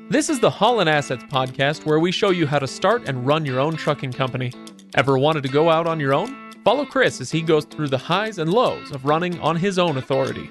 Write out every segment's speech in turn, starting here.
This is the Haulin Assets podcast, where we show you how to start and run your own trucking company. Ever wanted to go out on your own? Follow Chris as he goes through the highs and lows of running on his own authority.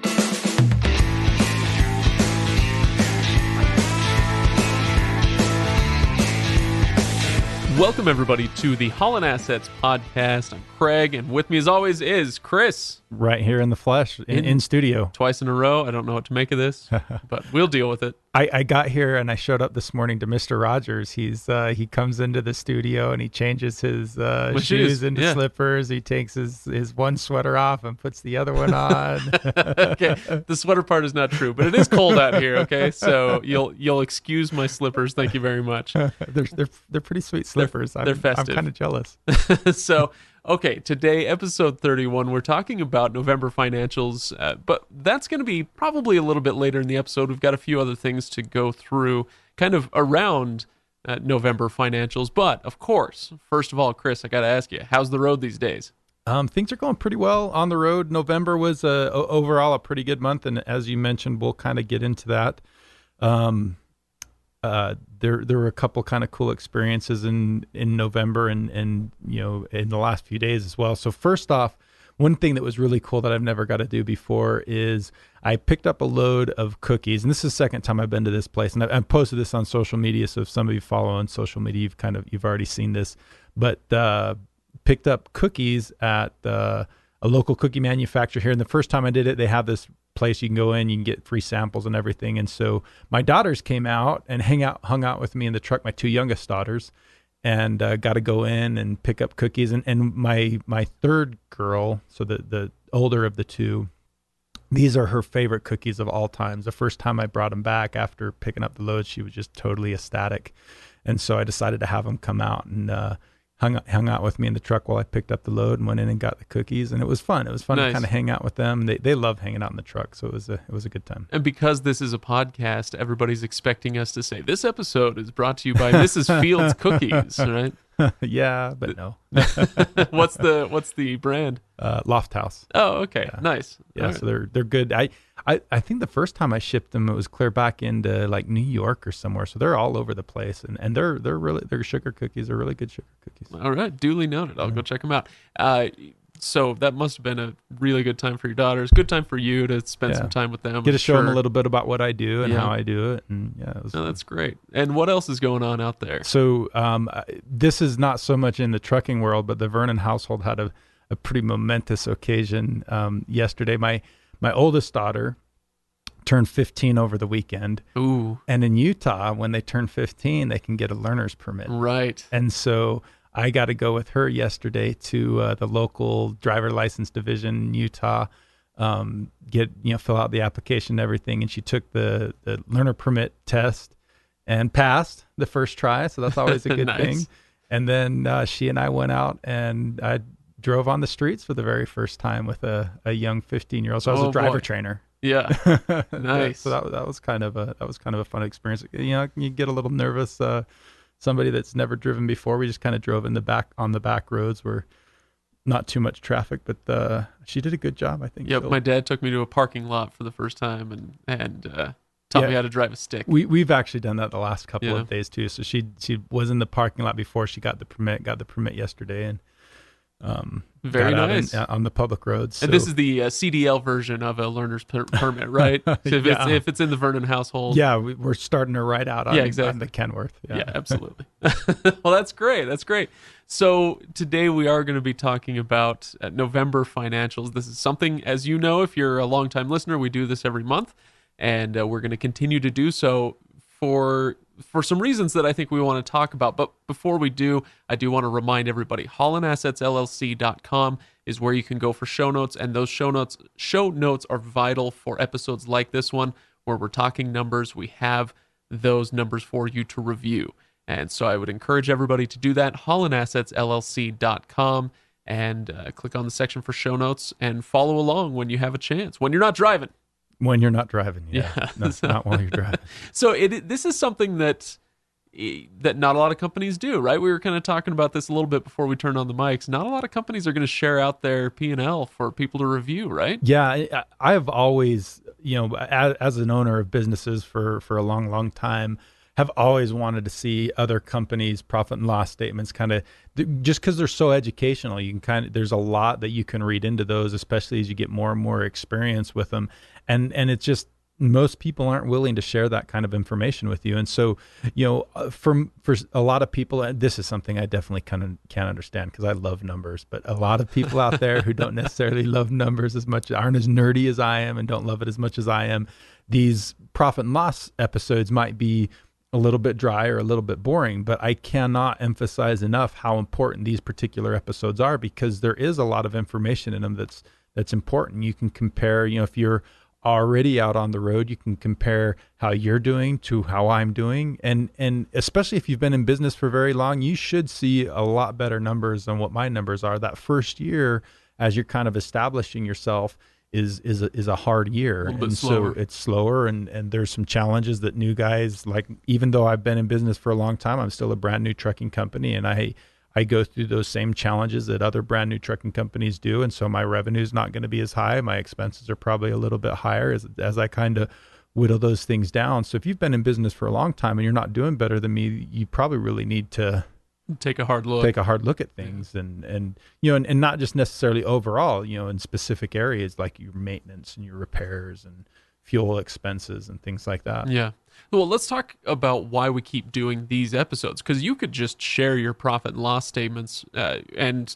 Welcome, everybody, to the Haulin Assets podcast. I'm Craig, and with me, as always, is Chris. Right here in the flesh, in studio. Twice in a row. I don't know what to make of this, but we'll deal with it. I got here and I showed up this morning to Mr. Rogers. He comes into the studio and he changes his shoes into slippers. He takes his one sweater off and puts the other one on. Okay, the sweater part is not true, but it is cold out here. Okay, so you'll excuse my slippers. Thank you very much. They're pretty sweet slippers. They're festive. I'm kind of jealous. So. Okay, today, episode 31, we're talking about November financials, but that's going to be probably a little bit later in the episode. We've got a few other things to go through kind of around November financials. But, of course, first of all, Chris, I got to ask you, how's the road these days? Things are going pretty well on the road. November was overall a pretty good month, and as you mentioned, we'll kind of get into that. There were a couple kind of cool experiences in November and you know, in the last few days as well. So first off, one thing that was really cool that I've never got to do before is I picked up a load of cookies, and this is the second time I've been to this place, and I've posted this on social media. So if some of you follow on social media, you've already seen this, but picked up cookies at a local cookie manufacturer here. And the first time I did it, they have this place you can go in, you can get free samples and everything. And so my daughters came out and hung out with me in the truck, my two youngest daughters, and got to go in and pick up cookies. And my third girl, so the older of the two, these are her favorite cookies of all times. The first time I brought them back after picking up the load, she was just totally ecstatic. And so I decided to have them come out and hung out with me in the truck while I picked up the load and went in and got the cookies, and it was fun. It was fun to kind of hang out with them. They love hanging out in the truck, so it was a good time. And because this is a podcast, everybody's expecting us to say this episode is brought to you by Mrs. Fields Cookies, right? Yeah, but no. What's the brand? Loft House. Oh, okay, yeah. Nice. Yeah, so they're good. I think the first time I shipped them, it was clear back into like New York or somewhere. So they're all over the place, and they're sugar cookies. They're really good sugar cookies. All right, duly noted. I'll go check them out. So that must have been a really good time for your daughters. Good time for you to spend some time with them. Get to show them a little bit about what I do and how I do it, and that's great. And what else is going on out there? So this is not so much in the trucking world, but the Vernon household had a pretty momentous occasion yesterday. My oldest daughter turned 15 over the weekend. Ooh. And in Utah, when they turn 15, they can get a learner's permit. Right. And so I got to go with her yesterday to the local driver license division in Utah, fill out the application and everything. And she took the learner permit test and passed the first try. So that's always a good Nice. thing. And then she and I went out and I drove on the streets for the very first time with a young 15-year-old. So I was a driver trainer. Yeah. Nice. So that was kind of a fun experience. You know, you get a little nervous. Somebody that's never driven before, we just kind of drove on the back roads where not too much traffic, but she did a good job, I think. Yep. My dad took me to a parking lot for the first time and taught me how to drive a stick. We've actually done that the last couple of days too. So she was in the parking lot before she got the permit yesterday, and very nice on the public roads. So. And this is the CDL version of a learner's permit, right? So if it's in the Vernon household. Yeah, we're starting to ride out on the Kenworth. Yeah, absolutely. Well, that's great. That's great. So today we are going to be talking about November financials. This is something, as you know, if you're a longtime listener, we do this every month, and we're going to continue to do so for some reasons that I think we want to talk about. But before we do, I do want to remind everybody, HaulinAssetsLLC.com is where you can go for show notes, and those show notes are vital for episodes like this one, where we're talking numbers. We have those numbers for you to review. And so I would encourage everybody to do that, HaulinAssetsLLC.com, and click on the section for show notes and follow along when you have a chance, when you're not driving. When you're not driving, not while you're driving. So this is something that not a lot of companies do, right? We were kind of talking about this a little bit before we turned on the mics. Not a lot of companies are going to share out their P&L for people to review, right? Yeah, I've always, as an owner of businesses for a long, long time, have always wanted to see other companies' profit and loss statements just because they're so educational. You can there's a lot that you can read into those, especially as you get more and more experience with them. And it's just, most people aren't willing to share that kind of information with you. And so, for a lot of people, and this is something I definitely can't understand because I love numbers, but a lot of people out there who don't necessarily love numbers as much, aren't as nerdy as I am and don't love it as much as I am, these profit and loss episodes might be a little bit dry or a little bit boring, but I cannot emphasize enough how important these particular episodes are, because there is a lot of information in them that's important. You can compare, if you're already out on the road, you can compare how you're doing to how I'm doing. And especially if you've been in business for very long, you should see a lot better numbers than what my numbers are. That first year, as you're kind of establishing yourself, is a hard year. A little bit And slower. so it's slower, and there's some challenges that new guys, like, even though I've been in business for a long time, I'm still a brand new trucking company, and I go through those same challenges that other brand new trucking companies do. And so my revenue is not going to be as high. My expenses are probably a little bit higher as I kind of whittle those things down. So if you've been in business for a long time and you're not doing better than me, you probably really need to take a hard look at things, and not just necessarily overall, in specific areas like your maintenance and your repairs and fuel expenses and things like that. Yeah. Well, let's talk about why we keep doing these episodes, because you could just share your profit and loss statements and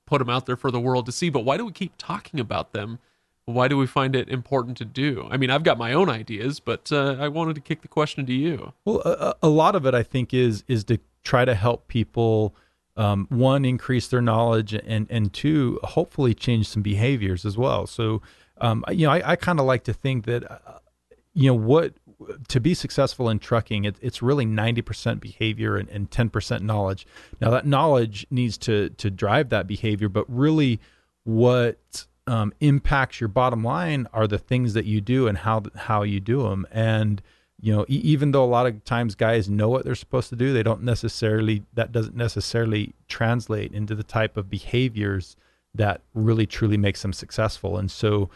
put them out there for the world to see. But why do we keep talking about them? Why do we find it important to do? I mean, I've got my own ideas, but I wanted to kick the question to you. Well, a lot of it, I think, is to try to help people, one, increase their knowledge, and two, hopefully change some behaviors as well. So, I kind of like to think that, to be successful in trucking, it's really 90% behavior and 10% knowledge. Now, that knowledge needs to drive that behavior, but really what impacts your bottom line are the things that you do and how you do them. And even though a lot of times guys know what they're supposed to do, that doesn't necessarily translate into the type of behaviors that really truly makes them successful. And so,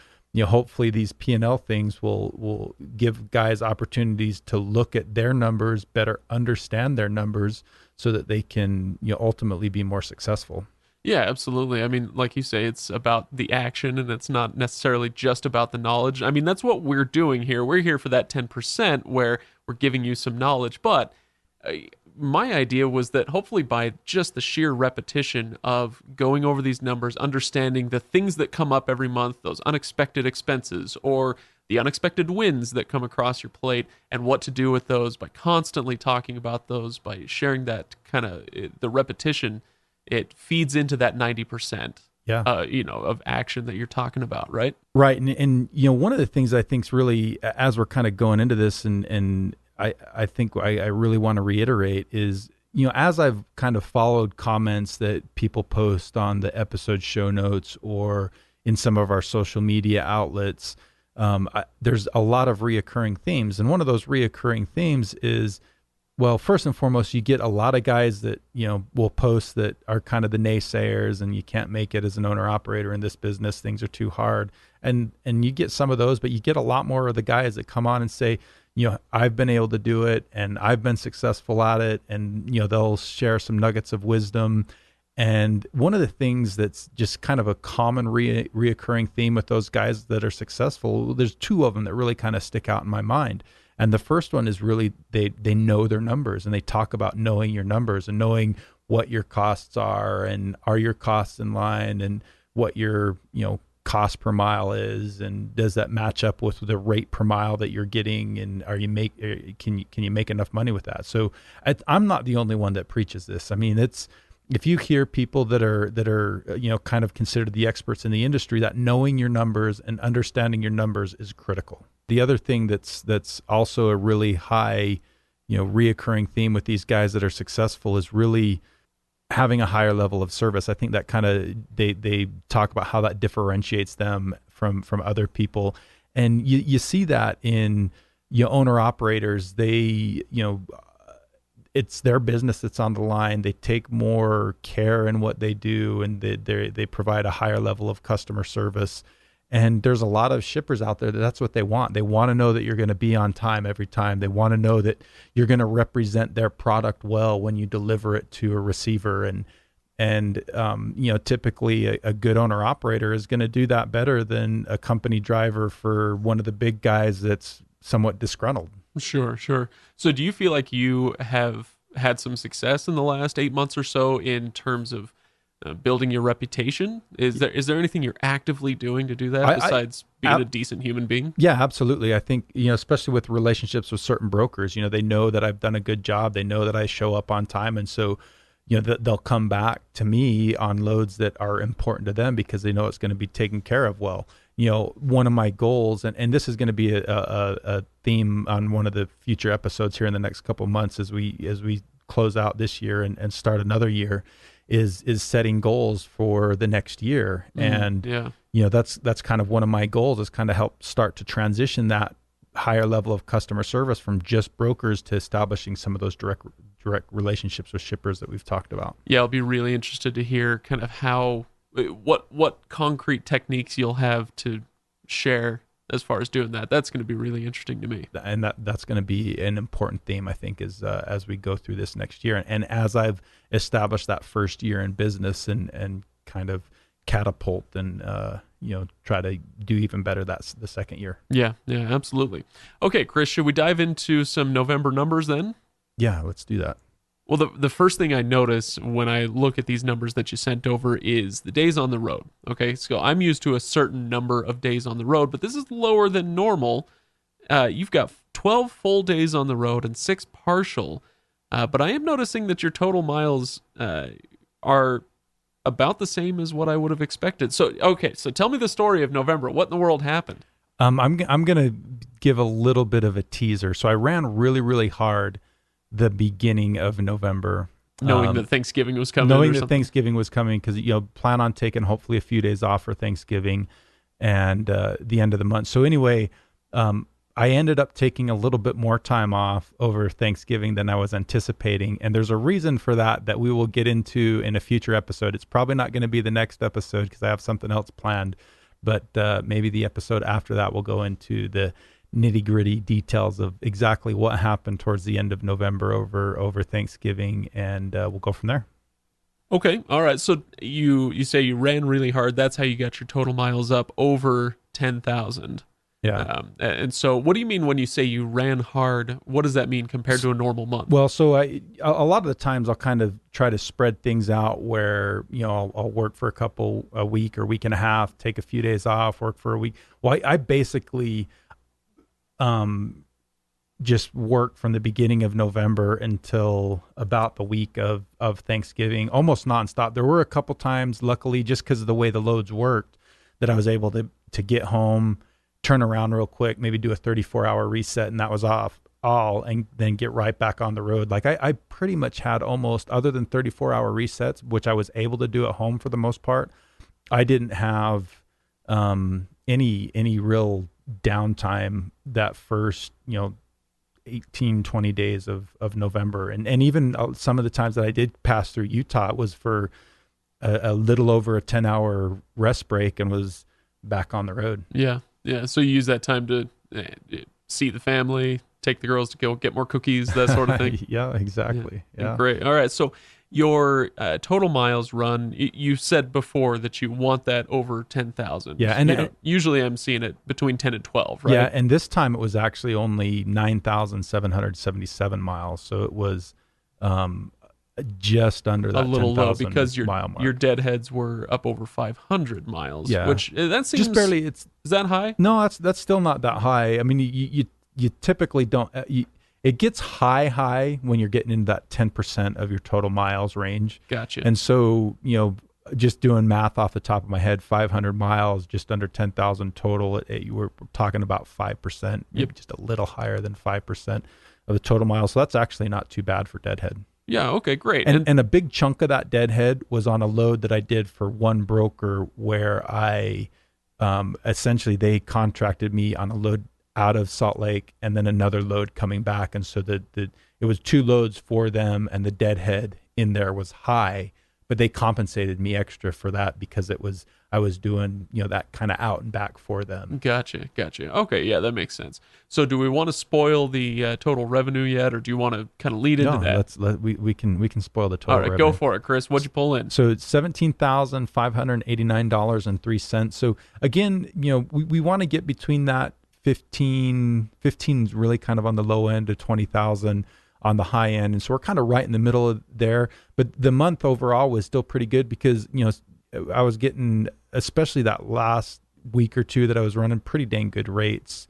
hopefully these P&L things will give guys opportunities to look at their numbers, better understand their numbers, so that they can ultimately be more successful. Yeah, absolutely. I mean, like you say, it's about the action, and it's not necessarily just about the knowledge. I mean, that's what we're doing here. We're here for that 10% where we're giving you some knowledge. But my idea was that hopefully by just the sheer repetition of going over these numbers, understanding the things that come up every month, those unexpected expenses or the unexpected wins that come across your plate, and what to do with those, by constantly talking about those, by sharing that kind of the repetition, it feeds into that 90%, Yeah. Of action that you're talking about, right? Right. And one of the things I think is really, as we're kind of going into this, and I think I really want to reiterate is, as I've kind of followed comments that people post on the episode show notes or in some of our social media outlets, there's a lot of reoccurring themes. And one of those reoccurring themes is, well, first and foremost, you get a lot of guys that, will post that are kind of the naysayers, and you can't make it as an owner operator in this business. Things are too hard. And you get some of those, but you get a lot more of the guys that come on and say, I've been able to do it and I've been successful at it. And, they'll share some nuggets of wisdom. And one of the things that's just kind of a common reoccurring theme with those guys that are successful, there's two of them that really kind of stick out in my mind. And the first one is really they know their numbers, and they talk about knowing your numbers and knowing what your costs are, and are your costs in line, and what your cost per mile is, and does that match up with the rate per mile that you're getting, and can you make enough money with that? So I'm not the only one that preaches this. I mean, if you hear people that are kind of considered the experts in the industry, that knowing your numbers and understanding your numbers is critical. The other thing that's also a really high, reoccurring theme with these guys that are successful is really having a higher level of service. I think that kind of they talk about how that differentiates them from other people, and you see that in owner operators. They it's their business that's on the line. They take more care in what they do, and they provide a higher level of customer service. And there's a lot of shippers out there that's what they want. They want to know that you're going to be on time every time. They want to know that you're going to represent their product well when you deliver it to a receiver. And typically a good owner operator is going to do that better than a company driver for one of the big guys that's somewhat disgruntled. Sure. So do you feel like you have had some success in the last 8 months or so in terms of building your reputation? Is there anything you're actively doing to do that besides being a decent human being? Yeah, absolutely. I think, especially with relationships with certain brokers, they know that I've done a good job. They know that I show up on time. And so, they'll come back to me on loads that are important to them because they know it's going to be taken care of well. One of my goals, and this is going to be a theme on one of the future episodes here in the next couple of months as we close out this year and start another year, is setting goals for the next year. That's kind of one of my goals, is kind of help start to transition that higher level of customer service from just brokers to establishing some of those direct relationships with shippers that we've talked about. Yeah, I'll be really interested to hear kind of what concrete techniques you'll have to share as far as doing that. That's going to be really interesting to me. And that's going to be an important theme, I think, is as we go through this next year. And as I've established that first year in business and kind of catapult and, try to do even better, that's the second year. Yeah, absolutely. Okay, Chris, should we dive into some November numbers then? Yeah, let's do that. Well, the first thing I notice when I look at these numbers that you sent over is the days on the road. Okay, so I'm used to a certain number of days on the road, but this is lower than normal. You've got 12 full days on the road and 6 partial, but I am noticing that your total miles are about the same as what I would have expected. So tell me the story of November. What in the world happened? I'm going to give a little bit of a teaser. So I ran really, really hard the beginning of November, knowing that Thanksgiving was coming. Thanksgiving was coming, because plan on taking hopefully a few days off for Thanksgiving and the end of the month. So anyway, I ended up taking a little bit more time off over Thanksgiving than I was anticipating, and there's a reason for that we will get into in a future episode. It's probably not going to be the next episode because I have something else planned, but maybe the episode after that will go into the nitty-gritty details of exactly what happened towards the end of November over Thanksgiving, and we'll go from there. Okay, all right. So you say you ran really hard. That's how you got your total miles up over 10,000. Yeah. And so what do you mean when you say you ran hard? What does that mean compared to a normal month? Well, so a lot of the times I'll kind of try to spread things out where, I'll work for a week or week and a half, take a few days off, work for a week. Well, I basically just worked from the beginning of November until about the week of Thanksgiving, almost nonstop. There were a couple times, luckily, just because of the way the loads worked, that I was able to get home, turn around real quick, maybe do a 34-hour reset, and that was all, and then get right back on the road. Like I pretty much had almost, other than 34-hour resets, which I was able to do at home for the most part, I didn't have any real downtime that first 18, 20 days of November, and even some of the times that I did pass through Utah, it was for a little over a 10-hour rest break and was back on the road. Yeah So you use that time to see the family, take the girls to go get more cookies, that sort of thing. Yeah, exactly. Yeah. Great. All right, so your total miles run, you said before that you want that over 10,000. Yeah, and usually I'm seeing it between 10 and 12, right? Yeah, and this time it was actually only 9,777 miles, so it was just under that a little low, 10,000 because mile mark. Your deadheads were up over 500 miles. Yeah, which that seems just barely. Is that high? No, that's still not that high. I mean, you typically don't. It gets high when you're getting into that 10% of your total miles range. Gotcha. And so, just doing math off the top of my head, 500 miles, just under 10,000 total. We're talking about 5%, maybe just a little higher than 5% of the total miles. So that's actually not too bad for deadhead. Yeah. Okay. Great. And a big chunk of that deadhead was on a load that I did for one broker, where I essentially they contracted me on a load out of Salt Lake and then another load coming back, and so it was 2 loads for them, and the deadhead in there was high, but they compensated me extra for that because I was doing, that kind of out and back for them. Gotcha. Okay, yeah, that makes sense. So do we want to spoil the total revenue yet, or do you want to kind of lead into that? We can spoil the total All right, revenue. go for it, Chris. What'd you pull in? So it's $17,589.03. So again, we want to get between that 15 is really kind of on the low end of 20,000 on the high end. And so we're kind of right in the middle of there, but the month overall was still pretty good because, I was getting, especially that last week or two that I was running, pretty dang good rates,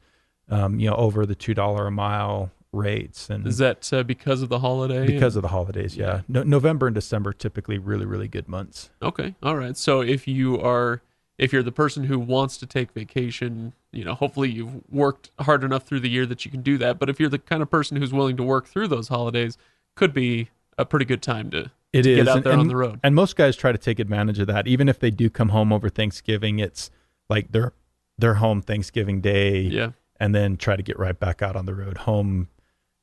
over the $2 a mile rates. And is that because of the holiday? Because of the holidays, yeah. November and December typically really, really good months. Okay, all right. So if you're the person who wants to take vacation, hopefully you've worked hard enough through the year that you can do that. But if you're the kind of person who's willing to work through those holidays, could be a pretty good time to get out there on the road. And most guys try to take advantage of that. Even if they do come home over Thanksgiving, it's like they're home Thanksgiving Day, and then try to get right back out on the road home,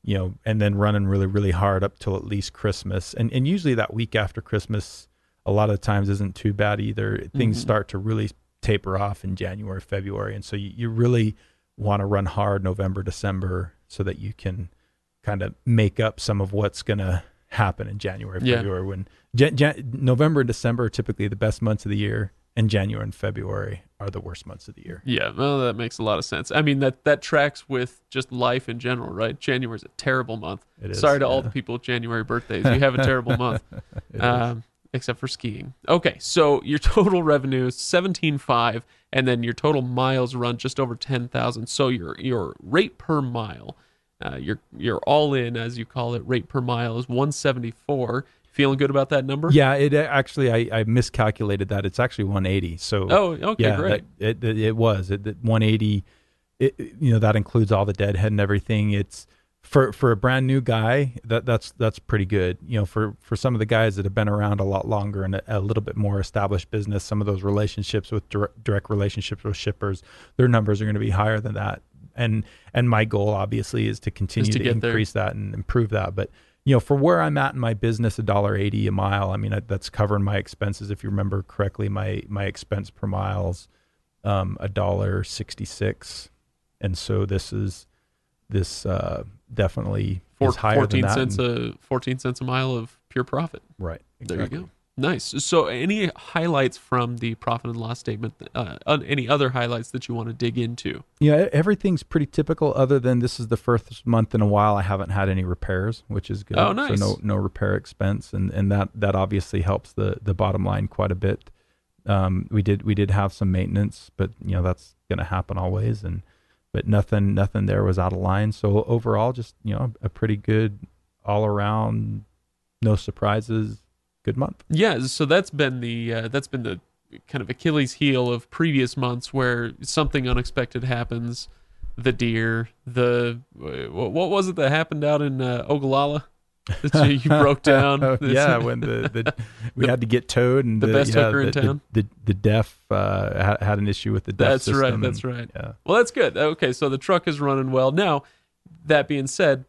and then running really, really hard up till at least Christmas. And usually that week after Christmas, a lot of times isn't too bad either. Things start to really taper off in January, February. And so you really want to run hard November, December so that you can kind of make up some of what's going to happen in January, February, when November and December are typically the best months of the year, and January and February are the worst months of the year. Yeah, well, that makes a lot of sense. I mean, that tracks with just life in general, right? January is a terrible month. It is, Sorry to all the people with January birthdays. You have a terrible month, except for skiing. Okay, so your total revenue is 17.5, and then your total miles run just over 10,000. So your rate per mile, your all in, as you call it, rate per mile is 174. Feeling good about that number? Yeah, it actually, I miscalculated that. It's actually 180. So great. It was 180. That includes all the deadhead and everything. It's for a brand new guy, that's pretty good. For some of the guys that have been around a lot longer and a little bit more established business, some of those relationships with direct relationships with shippers, their numbers are going to be higher than that. And my goal obviously is to continue to increase that and improve that. But for where I'm at in my business, $1.80 a mile, I mean, that's covering my expenses. If you remember correctly, my expense per mile is $1.66. And so this definitely is higher than that. 14 cents a mile of pure profit. Right. Exactly. There you go. Nice. So any highlights from the profit and loss statement, any other highlights that you want to dig into? Yeah, everything's pretty typical other than this is the first month in a while I haven't had any repairs, which is good. Oh, nice. So no repair expense, and that obviously helps the bottom line quite a bit. We did have some maintenance, but that's going to happen always, but nothing there was out of line. So overall, just a pretty good all around, no surprises. Good month. Yeah, so that's been the kind of Achilles heel of previous months where something unexpected happens. The deer, what was it that happened out in Ogallala that you broke down? When we had to get towed, and the best hooker in town. The deaf had an issue with the deaf system. That's right. Yeah. Well, that's good. Okay, so the truck is running well. Now, that being said,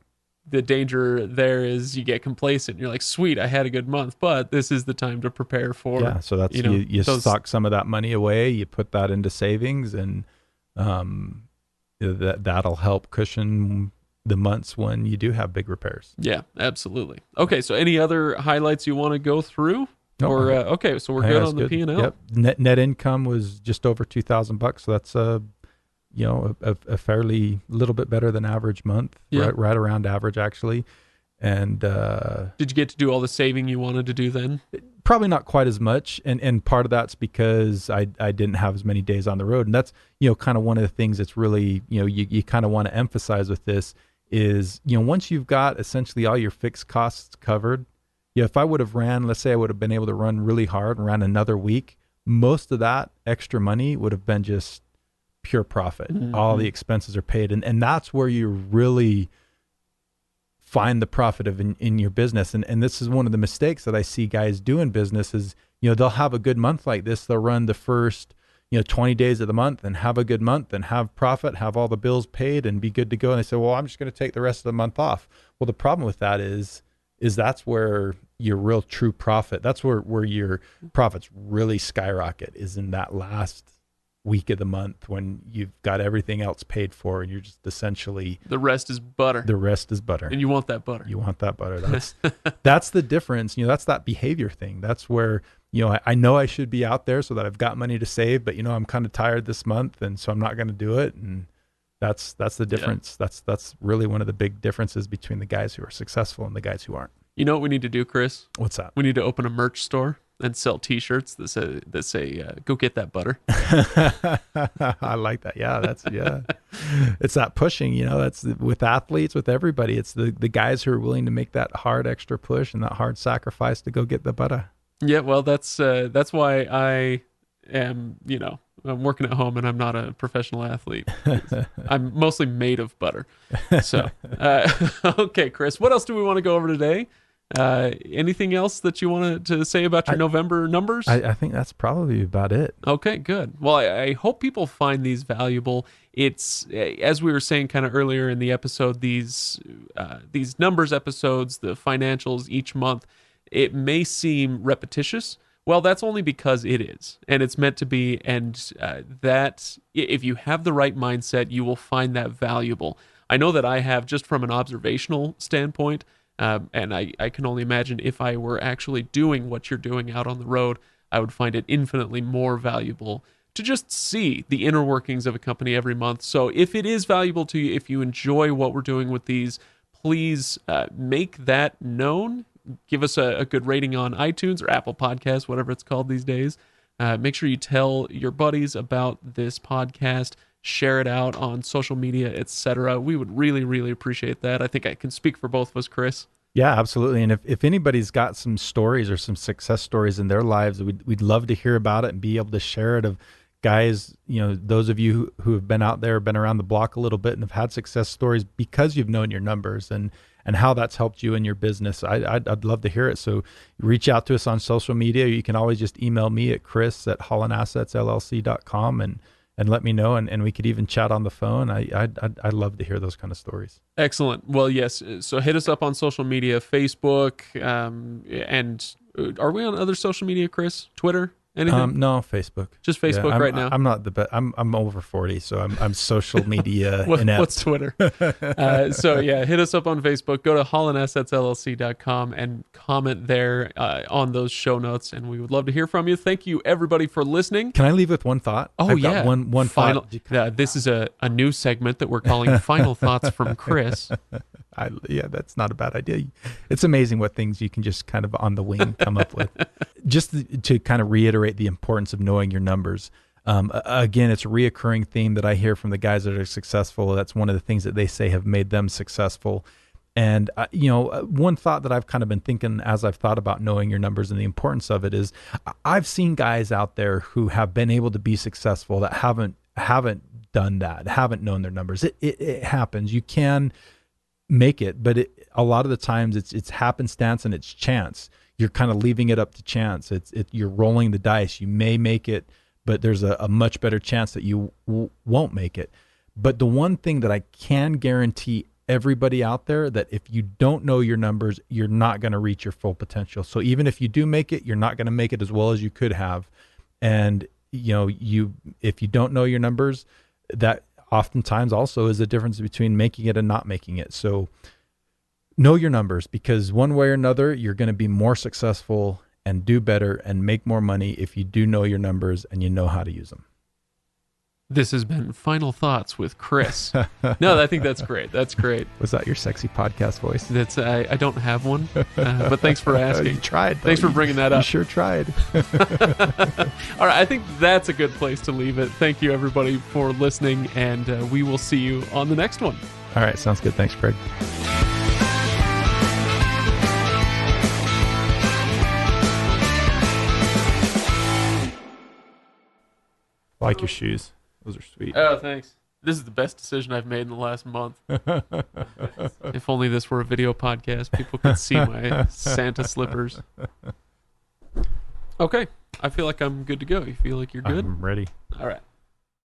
the danger there is you get complacent. You're like, sweet, I had a good month, but this is the time to prepare for. Yeah, so that's you stock some of that money away. You put that into savings, and that'll help cushion the months when you do have big repairs. Yeah, absolutely. Okay, so any other highlights you want to go through? Okay, so we're good on the P&L. Yep. Net income was just over $2,000. So that's a fairly little bit better than average month, right around average actually. And did you get to do all the saving you wanted to do then? Probably not quite as much, and part of that's because I didn't have as many days on the road, and that's kind of one of the things that's really you kind of want to emphasize with this is once you've got essentially all your fixed costs covered. If I would have let's say I would have been able to run really hard and ran another week, most of that extra money would have been just pure profit. Mm-hmm. All the expenses are paid, and that's where you really find the profit in your business. And this is one of the mistakes that I see guys do in business is they'll have a good month like this. They'll run the first 20 days of the month and have a good month and have profit, have all the bills paid and be good to go. And they say, well, I'm just going to take the rest of the month off. Well, the problem with that is that's where your real true profit, that's where your profits really skyrocket, is in that last week of the month when you've got everything else paid for and you're just essentially, The rest is butter. And you want that butter. You want that butter. That's the difference. That's that behavior thing. That's where, I know I should be out there so that I've got money to save, but I'm kind of tired this month, and so I'm not going to do it. And that's the difference. Yeah. That's really one of the big differences between the guys who are successful and the guys who aren't. You know what we need to do, Chris? What's that? We need to open a merch store and sell T-shirts that say "Go get that butter." I like that. Yeah, it's that pushing. That's with athletes, with everybody. It's the guys who are willing to make that hard extra push and that hard sacrifice to go get the butter. Yeah, well, that's why I am. I'm working at home and I'm not a professional athlete. I'm mostly made of butter. So, okay, Chris, what else do we want to go over today? Anything else that you wanted to say about your November numbers? I think that's probably about it. Okay, good. Well, I hope people find these valuable. It's, as we were saying kind of earlier in the episode, these numbers episodes, the financials each month, it may seem repetitious. Well, that's only because it is, and it's meant to be, and that if you have the right mindset, you will find that valuable. I know that I have, just from an observational standpoint. And I can only imagine if I were actually doing what you're doing out on the road, I would find it infinitely more valuable to just see the inner workings of a company every month. So if it is valuable to you, if you enjoy what we're doing with these, please make that known. Give us a good rating on iTunes or Apple Podcasts, whatever it's called these days. Make sure you tell your buddies about this podcast. Share it out on social media, etc. We would really, really appreciate that. I think I can speak for both of us, Chris. Yeah, absolutely. And if anybody's got some stories or some success stories in their lives, we'd love to hear about it and be able to share it. Of guys, those of you who have been out there, been around the block a little bit and have had success stories because you've known your numbers and how that's helped you in your business. I'd love to hear it. So reach out to us on social media. You can always just email me at chris@haulinassetssllc.com and let me know, and we could even chat on the phone. I'd love to hear those kind of stories. Excellent. Well, yes. So hit us up on social media, Facebook, and are we on other social media, Chris? Twitter? Anything? No, Facebook. Just Facebook right now. I'm not the best. I'm over 40, so I'm social media inept. What's Twitter? So yeah, hit us up on Facebook. Go to HaulinAssetsLLC.com and comment there on those show notes, and we would love to hear from you. Thank you, everybody, for listening. Can I leave with one thought? I've got one final thought. This is a new segment that we're calling Final Thoughts from Chris. That's not a bad idea. It's amazing what things you can just kind of on the wing come up with. Just to kind of reiterate the importance of knowing your numbers. Again, it's a reoccurring theme that I hear from the guys that are successful. That's one of the things that they say have made them successful. And, one thought that I've kind of been thinking as I've thought about knowing your numbers and the importance of it is I've seen guys out there who have been able to be successful that haven't done that, haven't known their numbers. It happens. You can make it, but a lot of the times it's happenstance and it's chance. You're kind of leaving it up to chance. You're rolling the dice. You may make it, but there's a much better chance that you won't make it. But the one thing that I can guarantee everybody out there, that if you don't know your numbers, you're not going to reach your full potential. So even if you do make it, you're not going to make it as well as you could have. And if you don't know your numbers, that oftentimes also is the difference between making it and not making it. So know your numbers, because one way or another, you're going to be more successful and do better and make more money if you do know your numbers and you know how to use them. This has been Final Thoughts with Chris. No, I think that's great. That's great. Was that your sexy podcast voice? That's I don't have one, but thanks for asking. You tried. Thanks for bringing that up. You sure tried. All right, I think that's a good place to leave it. Thank you, everybody, for listening, and we will see you on the next one. All right, sounds good. Thanks, Craig. I like your shoes. Those are sweet. Oh, thanks. This is the best decision I've made in the last month. If only this were a video podcast, people could see my Santa slippers. Okay. I feel like I'm good to go. You feel like you're good? I'm ready. All right.